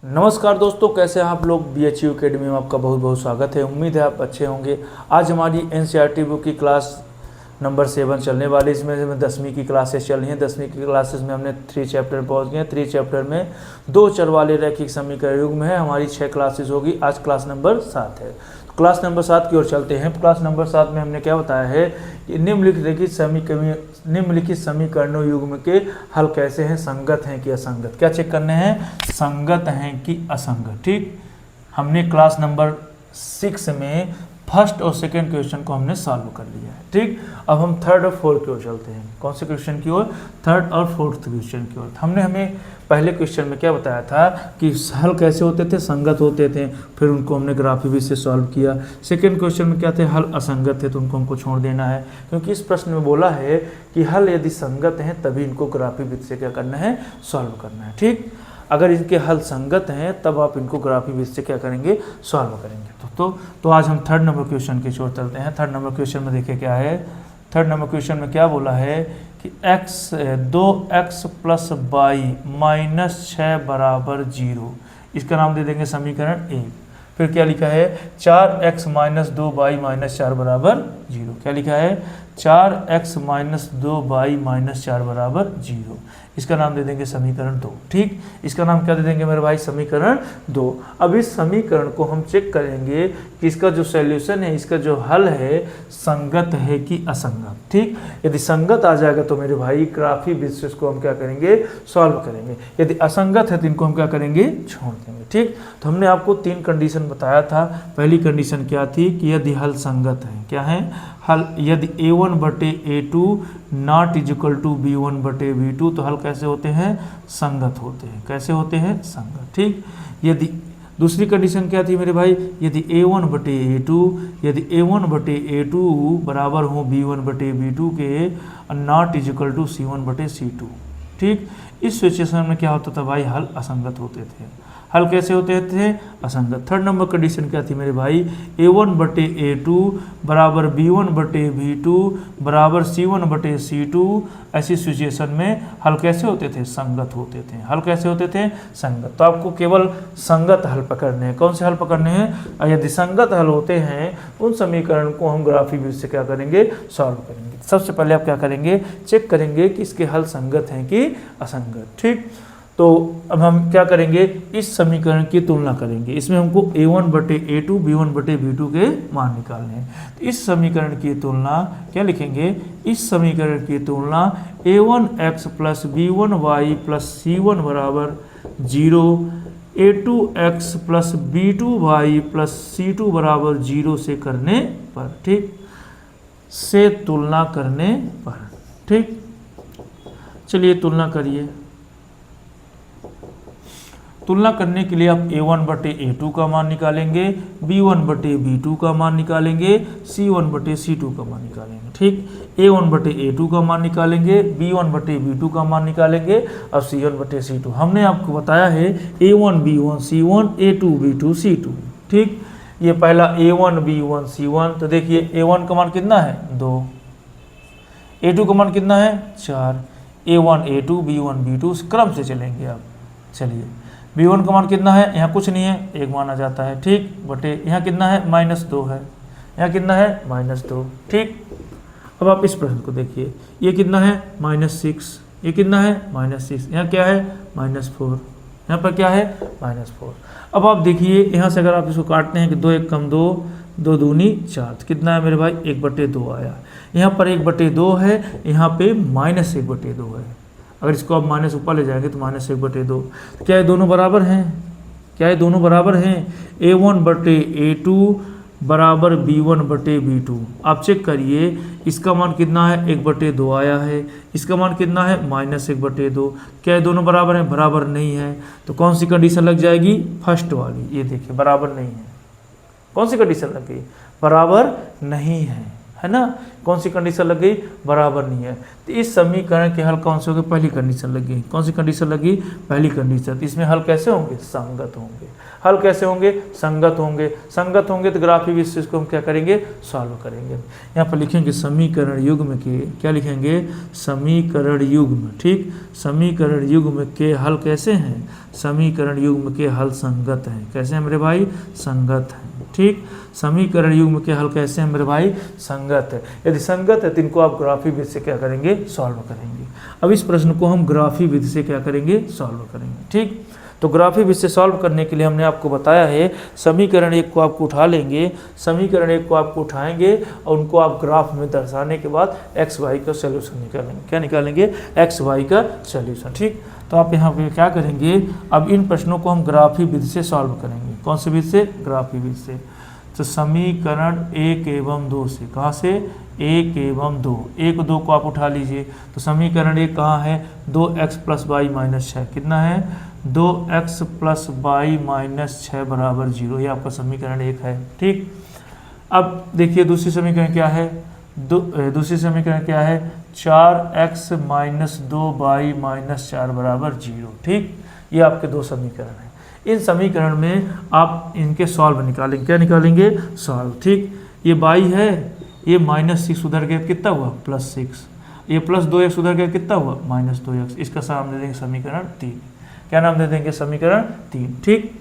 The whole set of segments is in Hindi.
नमस्कार दोस्तों, कैसे हैं आप लोग। BHU एकेडमी में आपका बहुत बहुत स्वागत है। उम्मीद है आप अच्छे होंगे। आज हमारी NCERT बुक की क्लास नंबर 7 चलने वाली। इसमें 10वीं की क्लासेस चल रही हैं। 10वीं की क्लासेस में हमने 3 चैप्टर पहुंच गए हैं। 3 चैप्टर में 2 चर वाले रैखिक समीकरण युग्म है। हमारी 6 क्लासेस होगी। आज क्लास नंबर 7 है। तो क्लास नंबर 7 की ओर चलते हैं। क्लास नंबर 7 में हमने क्या बताया है कि निम्नलिखित समीकरणों युग्म के हल कैसे हैं, संगत हैं कि असंगत। क्या चेक करने हैं, संगत हैं कि असंगत। ठीक, हमने क्लास नंबर 6 में फर्स्ट और सेकंड क्वेश्चन को हमने सॉल्व कर लिया है। ठीक, अब हम थर्ड और फोर्थ की ओर चलते हैं। कौन से क्वेश्चन की ओर, थर्ड और फोर्थ क्वेश्चन की ओर। हमें पहले क्वेश्चन में क्या बताया था कि हल कैसे होते थे, संगत होते थे, फिर उनको हमने ग्राफी विधि से सॉल्व किया। सेकंड क्वेश्चन में क्या थे, हल असंगत थे तो उनको हमको छोड़ देना है, क्योंकि इस प्रश्न में बोला है कि हल यदि संगत हैं तभी इनको ग्राफी विधि से क्या करना है, सॉल्व करना है। ठीक, अगर इनके हल संगत हैं तब आप इनको ग्राफी विधि से क्या करेंगे, सॉल्व करेंगे। तो आज हम थर्ड नंबर क्वेश्चन की ओर चलते हैं। थर्ड नंबर क्वेश्चन में देखिए क्या है। थर्ड नंबर क्वेश्चन में क्या बोला है कि 2x + y - 6 = 0। इसका नाम दे देंगे समीकरण 1। फिर क्या लिखा है, 4x - 2y - 4 = 0। क्या लिखा है, 4x - 2y - 4 = 0। इसका नाम दे देंगे समीकरण 2। ठीक, इसका नाम क्या दे देंगे मेरे भाई, समीकरण 2। अब इस समीकरण को हम चेक करेंगे कि इसका जो सॉल्यूशन है, इसका जो हल है, संगत है कि असंगत। ठीक, यदि संगत आ जाएगा तो मेरे भाई ग्राफी विधि से इसको हम क्या करेंगे, सॉल्व करेंगे। यदि असंगत है तो इनको हम क्या करेंगे, छोड़ देंगे। ठीक, तो हमने आपको 3 कंडीशन बताया था। पहली कंडीशन क्या थी कि यदि हल संगत है, क्या है हल, यदि A1/A2 ≠ B1/B2 तो हल कैसे होते हैं, संगत होते हैं। कैसे होते हैं, संगत। ठीक, यदि दूसरी कंडीशन क्या थी मेरे भाई, यदि A1/A2 बराबर हो B1/B2 के ≠ C1/C2। ठीक, इस सिचुएशन में क्या होता था भाई, हल असंगत होते थे। हल कैसे होते थे, असंगत। थर्ड नंबर कंडीशन क्या थी मेरे भाई, A1/A2 बराबर B1/B2 बराबर C1/C2। ऐसी सिचुएशन में हल कैसे होते थे, संगत होते थे। हल कैसे होते थे, संगत। तो आपको केवल संगत हल पकड़ने हैं। कौन से हल पकड़ने हैं, यदि संगत हल होते हैं उन समीकरण को हम ग्राफी विधि से क्या करेंगे, सॉल्व करेंगे। सबसे पहले आप क्या करेंगे, चेक करेंगे कि इसके हल संगत हैं कि असंगत। ठीक, तो अब हम क्या करेंगे, इस समीकरण की तुलना करेंगे। इसमें हमको A1/A2 B1/B2 के मान निकालने हैं। तो इस समीकरण की तुलना क्या लिखेंगे, इस समीकरण की तुलना A1x + B1y + C1 = 0, A2x + B2y + C2 = 0 से करने पर। ठीक, से तुलना करने पर। ठीक, चलिए तुलना करिए। तुलना करने के लिए आप A1/A2 का मान निकालेंगे, B1/B2 का मान निकालेंगे, C1/C2 का मान निकालेंगे। ठीक, A1/A2 का मान निकालेंगे, B1/B2 का मान निकालेंगे और C1/C2। हमने आपको बताया है A1 B1 C1, A2 B2 C2। ठीक, ये पहला A1 B1 C1। तो देखिए A1 का मान कितना है, 2, A2 का मान कितना है, 4, A1 A2 B1 B2 क्रम से चलेंगे आप। चलिए, B1 का मान कितना है, यहाँ कुछ नहीं है, 1 माना जाता है। ठीक, बटे यहाँ कितना है, -2 है, यहाँ कितना है, -2। ठीक, अब आप इस प्रश्न को देखिए, ये कितना है, -6, ये कितना है, -6, यहाँ क्या है, -4, यहाँ पर क्या है, -4। अब आप देखिए यहाँ से अगर आप इसको काटते हैं कि 2 1 कम 2, 2 दूनी 4, तो कितना है मेरे भाई, 1/2 आया। यहाँ पर 1/2 है, यहाँ पे -1/2 है। अगर इसको आप माइनस ऊपर ले जाएंगे तो -1/2। क्या ये दोनों बराबर हैं, क्या ये दोनों बराबर हैं, A1/A2 बराबर B1/B2। आप चेक करिए, इसका मान कितना है, 1/2 आया है, इसका मान कितना है, -1/2। क्या ये दोनों बराबर हैं, बराबर नहीं है। तो कौन सी कंडीशन लग जाएगी, फर्स्ट वाली। ये देखिए बराबर नहीं है। कौन सी कंडीशन लग गई, बराबर नहीं है, है ना। कौन सी कंडीशन लग गई, बराबर नहीं है। तो इस समीकरण के हल कौन से होंगे, पहली कंडीशन लगी। कौन सी कंडीशन लगी, पहली कंडीशन। तो इसमें हल कैसे होंगे, संगत होंगे। हल कैसे होंगे, संगत होंगे। संगत होंगे तो ग्राफी विधि को हम क्या करेंगे, सॉल्व करेंगे। यहाँ पर लिखेंगे समीकरण युग्म के, क्या लिखेंगे, समीकरण युग्म, ठीक। समीकरण युग्म के हल कैसे हैं, समीकरण युग्म के हल संगत हैं। कैसे हैं मेरे भाई, संगत हैं, ठीक। समीकरण युग्म के हल कैसे हैं मेरे भाई, संगत है। यदि संगत है तो इनको आप ग्राफी विधि से क्या करेंगे, सॉल्व करेंगे। अब इस प्रश्न को हम ग्राफी विधि से क्या करेंगे, सॉल्व करेंगे, ठीक। तो ग्राफी विधि से सॉल्व करने के लिए हमने आपको बताया है, समीकरण एक को आपको उठा लेंगे, समीकरण एक को आपको उठाएंगे और उनको आप ग्राफ में दर्शाने के बाद एक्स वाई का सोल्यूशन निकालेंगे। क्या निकालेंगे, एक्स वाई का सोल्यूशन, ठीक। तो आप यहाँ पे क्या करेंगे, अब इन प्रश्नों को हम ग्राफी विधि से सॉल्व करेंगे। कौन सी विधि से, ग्राफी विधि से। तो समीकरण 1 एवं 2 से, कहाँ से, 1 एवं 2, 1 2 को आप उठा लीजिए। तो समीकरण 1 कहाँ है, 2x प्लस वाई माइनस 6, कितना है, 2x प्लस वाई माइनस 6 बराबर 0, ये आपका समीकरण 1 है, ठीक। अब देखिए दूसरी समीकरण क्या है, दूसरी समीकरण क्या है, 4x माइनस 2 वाई माइनस 4 बराबर 0, ठीक। ये आपके दो समीकरण हैं। इन समीकरण में आप इनके सॉल्व निकालेंगे। क्या निकालेंगे, सॉल्व, ठीक। ये बाई है, ये -6 उधर गया, कितना हुआ, +6। ये +2x उधर गया, कितना हुआ, -2x। इसका नाम दे देंगे समीकरण 3। क्या नाम दे देंगे, समीकरण 3, ठीक।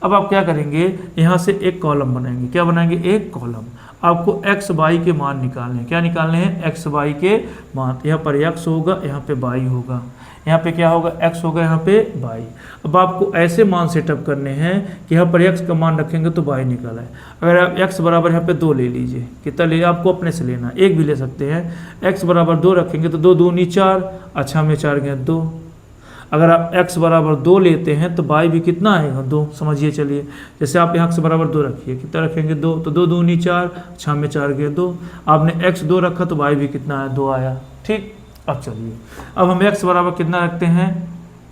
अब आप क्या करेंगे, यहाँ से एक कॉलम बनाएंगे। क्या बनाएंगे, एक कॉलम। आपको एक्स वाई के मान निकालने हैं। क्या निकालने हैं, एक्स वाई के मान। यहाँ पर एक्स होगा, यहाँ पे वाई होगा, यहाँ पे क्या होगा, एक्स होगा, यहाँ पे वाई। अब आपको ऐसे मान सेटअप करने हैं कि यहाँ पर एक्स का मान रखेंगे तो वाई निकाला है। अगर आप एक्स बराबर यहाँ पे 2 ले लीजिए, कितना ले, आपको अपने से लेना, एक भी ले सकते हैं। एक्स बराबर 2 रखेंगे तो 2 दूनी 4, अच्छा में 4 गया 2। अगर आप x बराबर 2 लेते हैं तो y भी कितना आएगा, 2, समझिए। चलिए जैसे आप यहाँ x बराबर 2 रखिए, कितना रखेंगे, 2, तो 2 दूनी 4, 6 में 4 गए 2। आपने x 2 रखा तो y भी कितना आया, 2 आया, ठीक। अब चलिए, अब हम x बराबर कितना रखते हैं,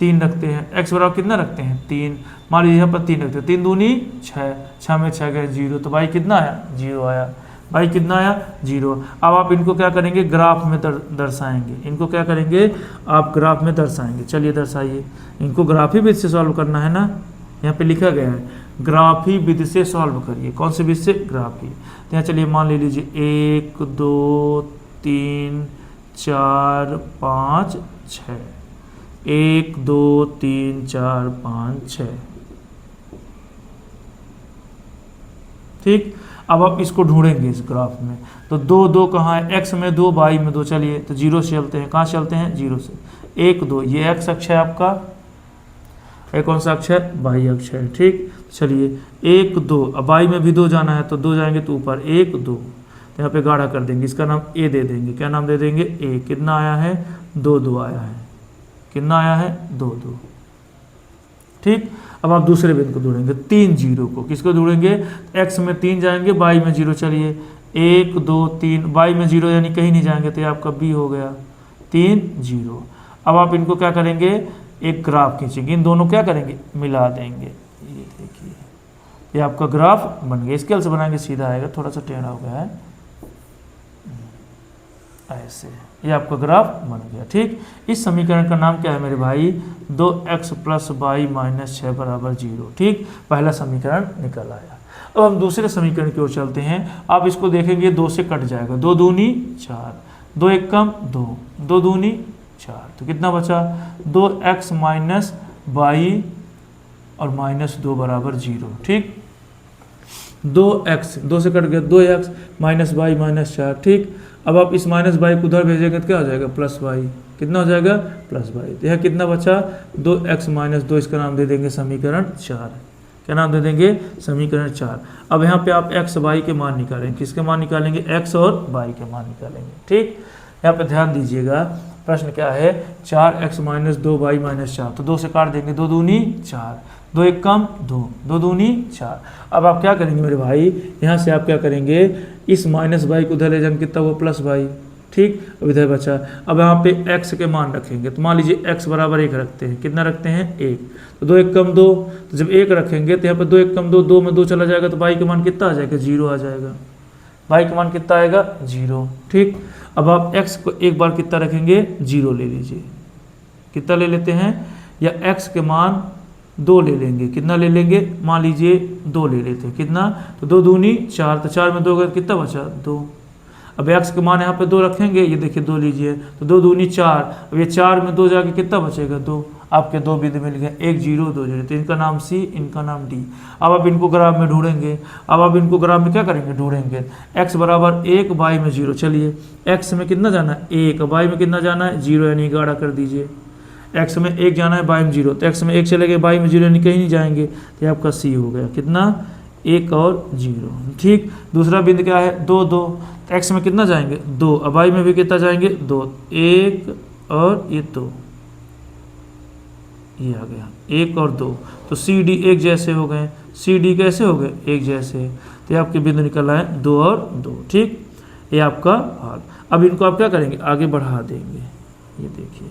3 रखते हैं। x बराबर कितना रखते हैं, 3। मान लीजिए यहाँ पर 3 रखते हैं, 3 दूनी 6, 6 में 6 गए 0, तो y कितना आया, 0 आया। भाई कितना आया, 0। अब आप इनको क्या करेंगे, ग्राफ में दर्शाएंगे। इनको क्या करेंगे, आप ग्राफ में दर्शाएंगे। चलिए दर्शाइए। इनको ग्राफी विधि से सॉल्व करना है ना, यहाँ पे लिखा गया है ग्राफी विधि से सॉल्व करिए। कौन सी विधि से, ग्राफी। तो यहाँ चलिए मान ले लीजिए 1 2 3 4 5 6, 1 2 3 4 5 6, ठीक। अब आप इसको ढूंढेंगे इस ग्राफ में, तो 2 2 कहाँ है, x में 2 y में 2। चलिए तो 0 से चलते हैं, कहाँ चलते हैं, 0 से। 1 2, ये x अक्ष है आपका, ये कौन सा अक्ष है, y अक्ष है, ठीक। चलिए 1 2, अब y में भी 2 जाना है तो 2 जाएंगे तो ऊपर 1 2, तो यहाँ पे गाढ़ा कर देंगे, इसका नाम a दे देंगे। क्या नाम दे देंगे, a। कितना आया है, 2 2 आया है, कितना आया है, 2 2, ठीक। अब आप दूसरे बिंदु को ढूंढेंगे, 3 0 को। किसको ढूंढेंगे, x में 3 जाएंगे, y में 0। चलिए 1 2 3, y में 0 यानी कहीं नहीं जाएंगे, तो ये आपका b हो गया, 3 0। अब आप इनको क्या करेंगे, एक ग्राफ खींचेंगे, इन दोनों क्या करेंगे, मिला देंगे। ये देखिए, ये आपका ग्राफ बन गया। स्केल से बनाएंगे सीधा आएगा, थोड़ा सा टेढ़ा हो गया है, ऐसे। ये आपका ग्राफ बन गया, ठीक। इस समीकरण का नाम क्या है मेरे भाई, 2x प्लस वाई माइनस 6 बराबर 0, ठीक। पहला समीकरण निकल आया। अब हम दूसरे समीकरण की ओर चलते हैं। आप इसको देखेंगे, 2 से कट जाएगा, 2 दूनी 4, 2 1 कम 2, 2 दूनी 4, तो कितना बचा, 2x माइनस वाई और -2 बराबर 0, ठीक। 2x, 2 से कट गया, 2x माइनस वाई माइनस 4, ठीक। अब आप इस माइनस वाई को उधर भेजेंगे तो क्या हो जाएगा, प्लस वाई। कितना हो जाएगा, प्लस वाई। तो यह कितना बचा, 2x माइनस 2, इसका नाम दे देंगे समीकरण 4। क्या नाम दे देंगे, समीकरण 4। अब यहाँ पे आप x y के मान निकालेंगे। किसके मान निकालेंगे, x और y के मान निकालेंगे, ठीक। यहाँ पे ध्यान दीजिएगा, प्रश्न क्या है, 4x माइनस 2y माइनस 4, तो 2 से काट देंगे, 2 दूनी 4, 2 1 कम 2, 2 दूनी 4। अब आप क्या करेंगे मेरे भाई, यहाँ से आप क्या करेंगे, इस माइनस वाई को उधर ले जाएंगे, कितना हुआ, प्लस वाई, ठीक। अब इधर बचा। अब यहाँ पे x के मान रखेंगे, तो मान लीजिए x बराबर 1 रखते हैं। कितना रखते हैं, 1, तो 2 1 कम 2, तो जब 1 रखेंगे तो यहाँ पे 2 1 कम 2, 2 में 2 चला जाएगा, तो y के मान कितना आ जाएगा, 0 आ जाएगा। y का मान कितना आएगा 0। ठीक, अब आप x को एक बार कितना रखेंगे 0 ले लीजिए, कितना ले लेते हैं, या x के मान 2 ले लेंगे, कितना ले लेंगे, मान लीजिए 2 ले लेते हैं, कितना, तो 2 दूनी 4, तो 4 में 2 का कितना बचा 2। अब x के मान यहाँ पे 2 रखेंगे, ये देखिए 2 लीजिए, तो 2 दूनी 4, अब ये 4 में 2 जाके कितना बचेगा 2। आपके 2 बिंदु मिल गए, 1 0 2 0, तो इनका नाम C, इनका नाम D। अब आप इनको ग्राफ में ढूंढेंगे, अब आप इनको ग्राफ में क्या करेंगे, ढूंढेंगे, x बराबर 1, y में 0। चलिए x में कितना जाना है 1, y में कितना जाना है 0, यानी गाढ़ा कर दीजिए, x में 1 जाना है, y में 0, तो x में 1 चले गए, y में 0 यानी कहीं नहीं जाएंगे, तो ये आपका C हो गया, कितना 1 और 0। ठीक, दूसरा बिंदु क्या है 2 2, तो x में कितना जाएंगे 2, अब y में भी कितना जाएंगे 2, 1 और ये 2, ये आ गया 1 और 2, तो सी डी एक जैसे हो गए, सी डी कैसे हो गए एक जैसे, तो ये आपके बिंदु निकल आए 2 और 2। ठीक, ये आपका भाग। अब इनको आप क्या करेंगे आगे बढ़ा देंगे, ये देखिए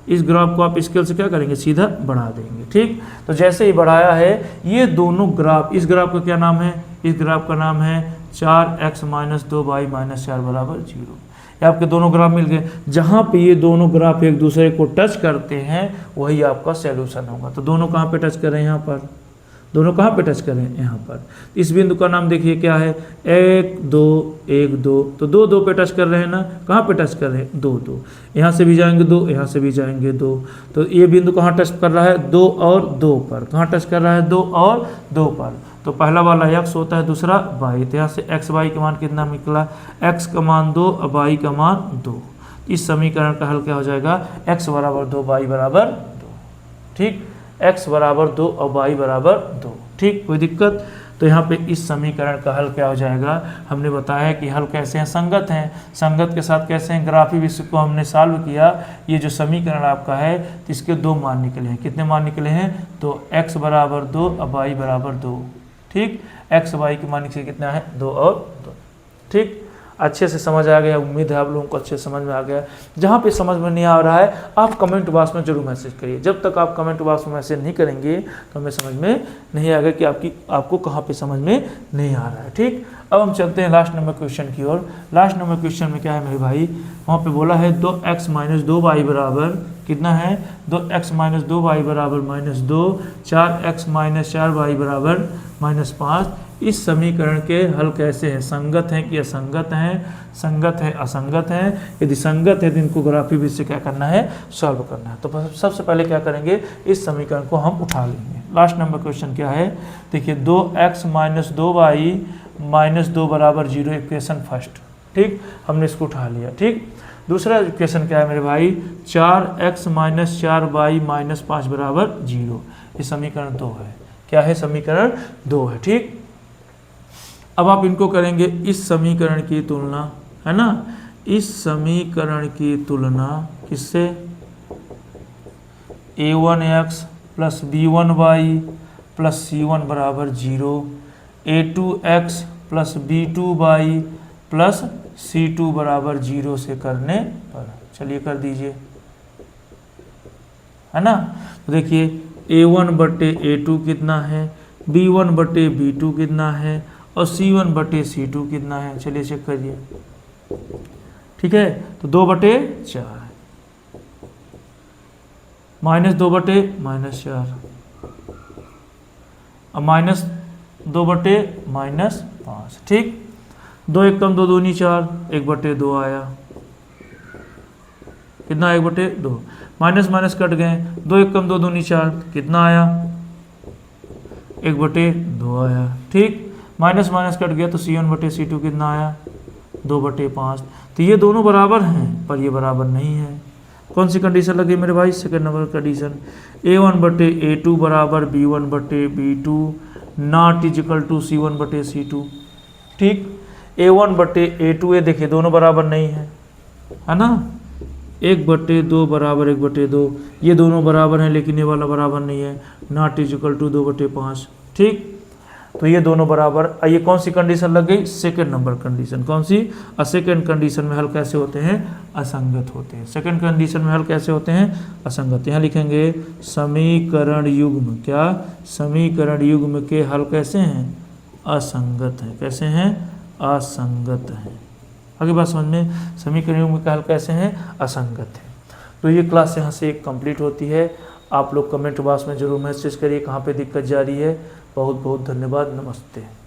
इस ग्राफ को आप स्केल से क्या करेंगे सीधा बढ़ा देंगे। ठीक, तो जैसे ही बढ़ाया है ये दोनों ग्राफ, इस ग्राफ का क्या नाम है, इस ग्राफ का नाम है 4x - 2y - 4 बराबर 0। ये आपके दोनों ग्राफ मिल गए, जहाँ पे ये दोनों ग्राफ एक दूसरे को टच करते हैं वही आपका सॉल्यूशन होगा। तो दोनों कहाँ पे टच कर रहे हैं, यहाँ पर, दोनों कहाँ पे टच कर रहे हैं यहाँ पर। इस बिंदु का नाम देखिए क्या है 1 2 1 2, तो 2 2 पे टच कर रहे हैं ना, कहाँ पे टच कर रहे हैं 2 2, यहाँ से भी जाएंगे 2, यहाँ से भी जाएंगे 2, तो ये बिंदु कहाँ टच कर रहा है 2 और 2 पर, कहाँ टच कर रहा है 2 और 2 पर। तो पहला वाला x होता है, दूसरा y, तो यहाँ से x y का मान कितना निकला, x का मान 2 और y का मान 2। इस समीकरण का हल क्या हो जाएगा, x बराबर 2 y बराबर 2। ठीक, x बराबर 2 और y बराबर 2। ठीक, कोई दिक्कत। तो यहाँ पे इस समीकरण का हल क्या हो जाएगा, हमने बताया कि हल कैसे हैं, संगत हैं, संगत के साथ कैसे हैं, ग्राफी विषय को हमने सॉल्व किया। ये जो समीकरण आपका है तो इसके 2 मान निकले हैं, कितने मान निकले हैं, तो x बराबर 2 और y बराबर 2। ठीक, x y के मान से कितना है 2 और 2। ठीक, अच्छे से समझ आ गया, उम्मीद है आप लोगों को अच्छे से समझ में आ गया। जहाँ पे समझ में नहीं आ रहा है आप कमेंट बॉक्स में जरूर मैसेज करिए, जब तक आप कमेंट बॉक्स में मैसेज नहीं करेंगे तो हमें समझ में नहीं आएगा कि आपको कहाँ पे समझ में नहीं आ रहा है। ठीक, अब हम चलते हैं लास्ट नंबर क्वेश्चन की ओर। लास्ट नंबर क्वेश्चन में क्या है मेरे भाई, वहाँ पे बोला है 2x - 2y बराबर कितना है, 2x - 2y बराबर -2, 4x - 4y बराबर -5। इस समीकरण के हल कैसे हैं, संगत हैं कि असंगत हैं, संगत है असंगत हैं। यदि संगत है तो इनको ग्राफी विधि से क्या करना है, सॉल्व करना है। तो सबसे पहले क्या करेंगे, इस समीकरण को हम उठा लेंगे। लास्ट नंबर क्वेश्चन क्या है, देखिए 2x - 2y - 2 बराबर 0, इक्वेशन फर्स्ट। ठीक, हमने इसको उठा लिया। ठीक, दूसरा इक्वेशन क्या है मेरे भाई, 4x - 4y - 5 बराबर 0। ये समीकरण 2 है, क्या है, समीकरण 2 है। ठीक, अब आप इनको करेंगे इस समीकरण की तुलना, है ना, इस समीकरण की तुलना किससे, a1x + b1y + c1 बराबर 0, a2x + b2y + c2 बराबर 0 से करने पर। चलिए कर दीजिए, है ना। तो देखिए a1/a2 कितना है, b1/b2 कितना है और c1/c2 कितना है, चलिए चेक करिए। ठीक है, तो 2/4 -2/-4 अब -2/-5। ठीक, 2 1 कम 2 दूनी 4, 1/2 आया, कितना 1/2, माइनस माइनस कट गए, 2 1 कम 2 दूनी 4, कितना आया 1/2 आया। ठीक, माइनस माइनस कट गया तो c1/c2 कितना आया 2/5। तो ये दोनों बराबर हैं पर ये बराबर नहीं है। कौन सी कंडीशन लगी मेरे भाई, सेकंड नंबर कंडीशन, a1/a2 बराबर b1/b2 not equal to c1/c2। ठीक, a1/a2 ये देखिए दोनों बराबर नहीं है ना, 1/2 बराबर 1/2, ये दोनों बराबर हैं लेकिन ये वाला बराबर नहीं है, नॉट इक्वल टू 2/5। ठीक, तो ये दोनों बराबर, ये कौन सी कंडीशन लग गई, सेकंड नंबर कंडीशन। कौन सी, सेकंड कंडीशन में हल कैसे होते हैं, असंगत होते हैं। सेकंड कंडीशन में हल कैसे होते हैं, असंगत। यहाँ लिखेंगे समीकरण युग्म, क्या, समीकरण युग्म के हल कैसे हैं, असंगत है। कैसे हैं, असंगत हैं। आगे बात समझ में, समीकरण युग्म का हल कैसे हैं, असंगत है। तो ये क्लास यहाँ से कंप्लीट होती है। आप लोग कमेंट बॉक्स में जरूर मैसेज करिए कहाँ पे दिक्कत जा रही है। बहुत बहुत धन्यवाद, नमस्ते।